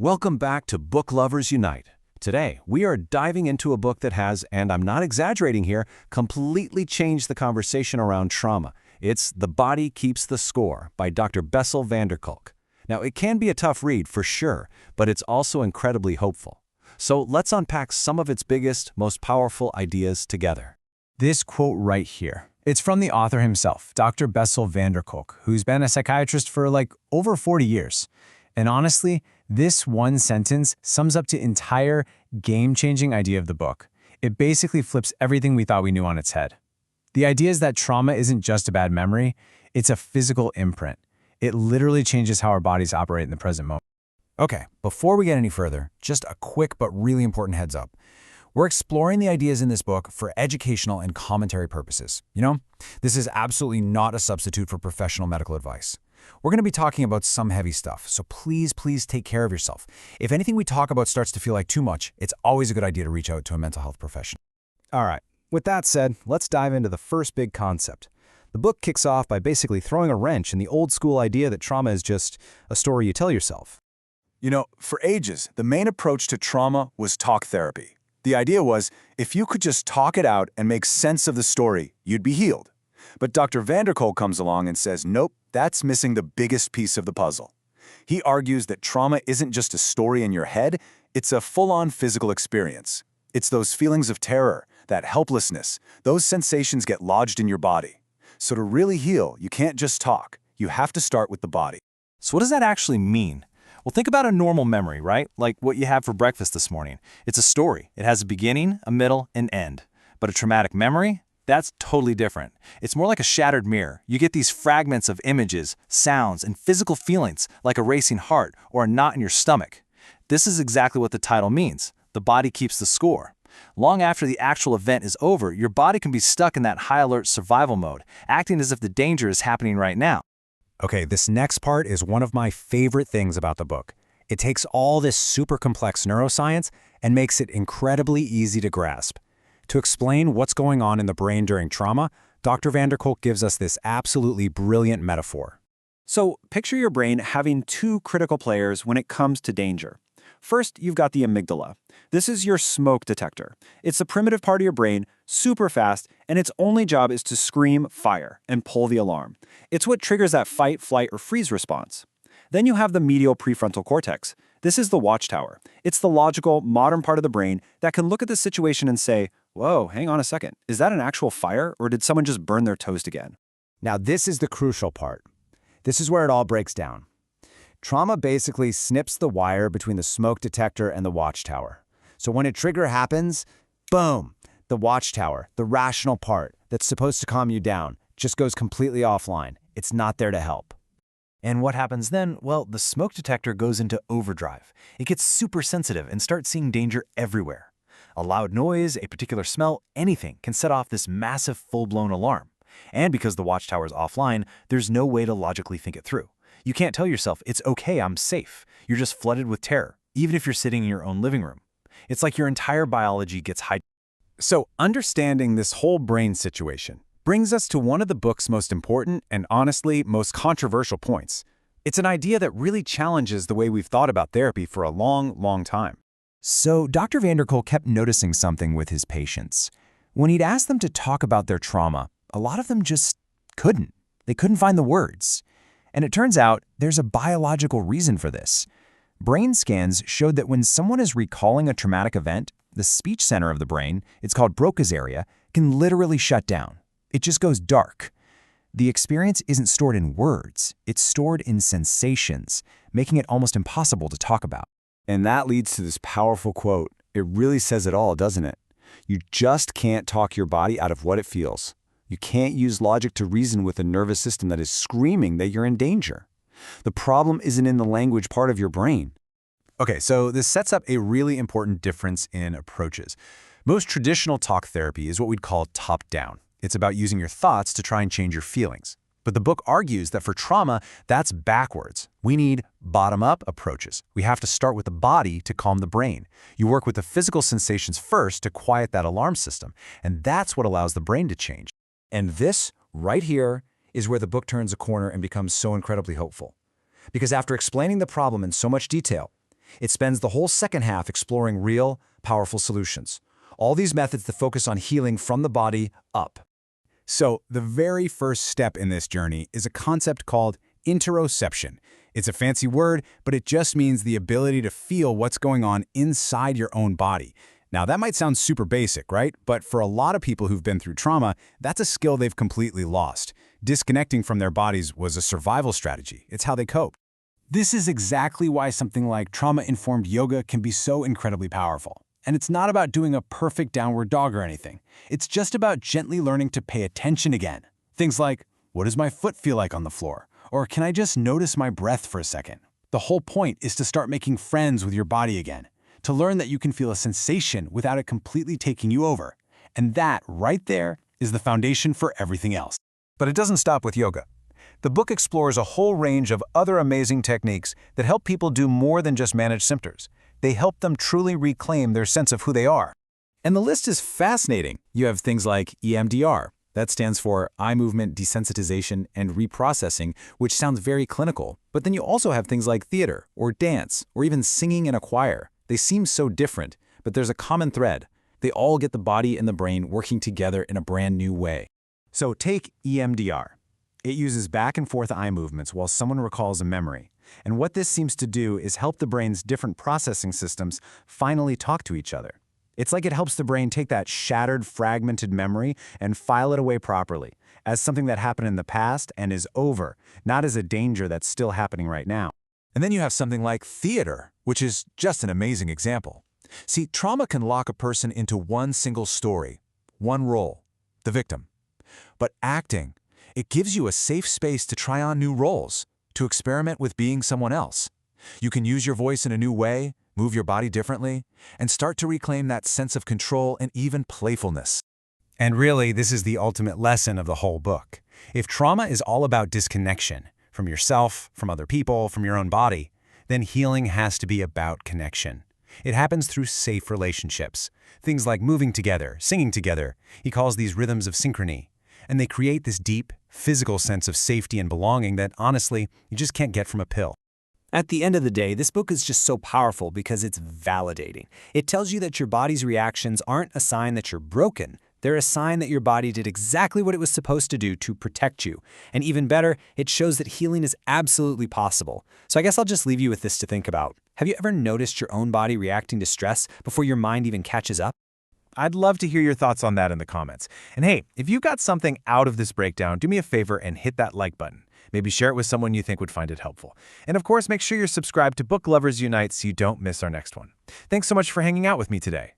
Welcome back to Book Lovers Unite. Today, we are diving into a book that has, and I'm not exaggerating here, completely changed the conversation around trauma. It's The Body Keeps the Score by Dr. Bessel van der Kolk. Now, it can be a tough read for sure, but it's also incredibly hopeful. So let's unpack some of its biggest, most powerful ideas together. This quote right here, it's from the author himself, Dr. Bessel van der Kolk, who's been a psychiatrist for over 40 years. And honestly, this one sentence sums up the entire game-changing idea of the book. It basically flips everything we thought we knew on its head. The idea is that trauma isn't just a bad memory, it's a physical imprint. It literally changes how our bodies operate in the present moment. Okay, before we get any further, just a quick but really important heads up. We're exploring the ideas in this book for educational and commentary purposes. This is absolutely not a substitute for professional medical advice. We're going to be talking about some heavy stuff, so please take care of yourself. If anything we talk about starts to feel like too much, it's always a good idea to reach out to a mental health professional. All right, with that said, let's dive into the first big concept. The book kicks off by basically throwing a wrench in the old-school idea that trauma is just a story you tell yourself. For ages, the main approach to trauma was talk therapy. The idea was, if you could just talk it out and make sense of the story, you'd be healed. But Dr. van der Kolk comes along and says, nope, that's missing the biggest piece of the puzzle. He argues that trauma isn't just a story in your head, it's a full-on physical experience. It's those feelings of terror, that helplessness, those sensations get lodged in your body. So to really heal, you can't just talk. You have to start with the body. So what does that actually mean? Well, think about a normal memory, right? Like what you had for breakfast this morning. It's a story. It has a beginning, a middle, and end. But a traumatic memory? That's totally different. It's more like a shattered mirror. You get these fragments of images, sounds, and physical feelings, like a racing heart or a knot in your stomach. This is exactly what the title means. The body keeps the score. Long after the actual event is over, your body can be stuck in that high-alert survival mode, acting as if the danger is happening right now. Okay, this next part is one of my favorite things about the book. It takes all this super complex neuroscience and makes it incredibly easy to grasp. To explain what's going on in the brain during trauma, Dr. van der Kolk gives us this absolutely brilliant metaphor. So picture your brain having two critical players when it comes to danger. First, you've got the amygdala. This is your smoke detector. It's a primitive part of your brain, super fast, and its only job is to scream fire and pull the alarm. It's what triggers that fight, flight, or freeze response. Then you have the medial prefrontal cortex. This is the watchtower. It's the logical, modern part of the brain that can look at the situation and say, whoa, hang on a second. Is that an actual fire, or did someone just burn their toast again? Now this is the crucial part. This is where it all breaks down. Trauma basically snips the wire between the smoke detector and the watchtower. So when a trigger happens, boom, the watchtower, the rational part that's supposed to calm you down, just goes completely offline. It's not there to help. And what happens then? Well, the smoke detector goes into overdrive. It gets super sensitive and starts seeing danger everywhere. A loud noise, a particular smell, anything can set off this massive full-blown alarm. And because the watchtower is offline, there's no way to logically think it through. You can't tell yourself, it's okay, I'm safe. You're just flooded with terror, even if you're sitting in your own living room. It's like your entire biology gets hijacked. So understanding this whole brain situation brings us to one of the book's most important and honestly most controversial points. It's an idea that really challenges the way we've thought about therapy for a long time. So Dr. van der Kolk kept noticing something with his patients. When he'd ask them to talk about their trauma, a lot of them just couldn't. They couldn't find the words. And it turns out there's a biological reason for this. Brain scans showed that when someone is recalling a traumatic event, the speech center of the brain, it's called Broca's area, can literally shut down. It just goes dark. The experience isn't stored in words, it's stored in sensations, making it almost impossible to talk about. And that leads to this powerful quote. It really says it all, doesn't it? You just can't talk your body out of what it feels. You can't use logic to reason with a nervous system that is screaming that you're in danger. The problem isn't in the language part of your brain. Okay, so this sets up a really important difference in approaches. Most traditional talk therapy is what we'd call top-down. It's about using your thoughts to try and change your feelings. But the book argues that for trauma, that's backwards. We need bottom-up approaches. We have to start with the body to calm the brain. You work with the physical sensations first to quiet that alarm system, and that's what allows the brain to change. And this, right here, is where the book turns a corner and becomes so incredibly hopeful. Because after explaining the problem in so much detail, It spends the whole second half exploring real, powerful solutions. All these methods that focus on healing from the body up. So, the very first step in this journey is a concept called interoception. It's a fancy word, but it just means the ability to feel what's going on inside your own body. Now, that might sound super basic, right? But for a lot of people who've been through trauma, that's a skill they've completely lost. Disconnecting from their bodies was a survival strategy. It's how they cope. This is exactly why something like trauma-informed yoga can be so incredibly powerful. And it's not about doing a perfect downward dog or anything. It's just about gently learning to pay attention again. Things like, what does my foot feel like on the floor? Or can I just notice my breath for a second? The whole point is to start making friends with your body again, to learn that you can feel a sensation without it completely taking you over. And that, right there, is the foundation for everything else. But it doesn't stop with yoga. The book explores a whole range of other amazing techniques that help people do more than just manage symptoms. They help them truly reclaim their sense of who they are. And the list is fascinating. You have things like EMDR. That stands for eye movement desensitization and reprocessing, which sounds very clinical. But then you also have things like theater, or dance, or even singing in a choir. They seem so different, but there's a common thread. They all get the body and the brain working together in a brand new way. So take EMDR. It uses back and forth eye movements while someone recalls a memory. And what this seems to do is help the brain's different processing systems finally talk to each other. It's like it helps the brain take that shattered, fragmented memory and file it away properly, as something that happened in the past and is over, not as a danger that's still happening right now. And then you have something like theater, which is just an amazing example. See, trauma can lock a person into one single story, one role, the victim. But acting, it gives you a safe space to try on new roles, to experiment with being someone else. You can use your voice in a new way, move your body differently, and start to reclaim that sense of control and even playfulness. And really, this is the ultimate lesson of the whole book. If trauma is all about disconnection, from yourself, from other people, from your own body, then healing has to be about connection. It happens through safe relationships. Things like moving together, singing together. He calls these rhythms of synchrony. And they create this deep, physical sense of safety and belonging that, honestly, you just can't get from a pill. At the end of the day, this book is just so powerful because it's validating. It tells you that your body's reactions aren't a sign that you're broken. They're a sign that your body did exactly what it was supposed to do to protect you. And even better, it shows that healing is absolutely possible. So I guess I'll just leave you with this to think about. Have you ever noticed your own body reacting to stress before your mind even catches up? I'd love to hear your thoughts on that in the comments. And hey, if you got something out of this breakdown, do me a favor and hit that like button. Maybe share it with someone you think would find it helpful. And of course, make sure you're subscribed to Book Lovers Unite so you don't miss our next one. Thanks so much for hanging out with me today.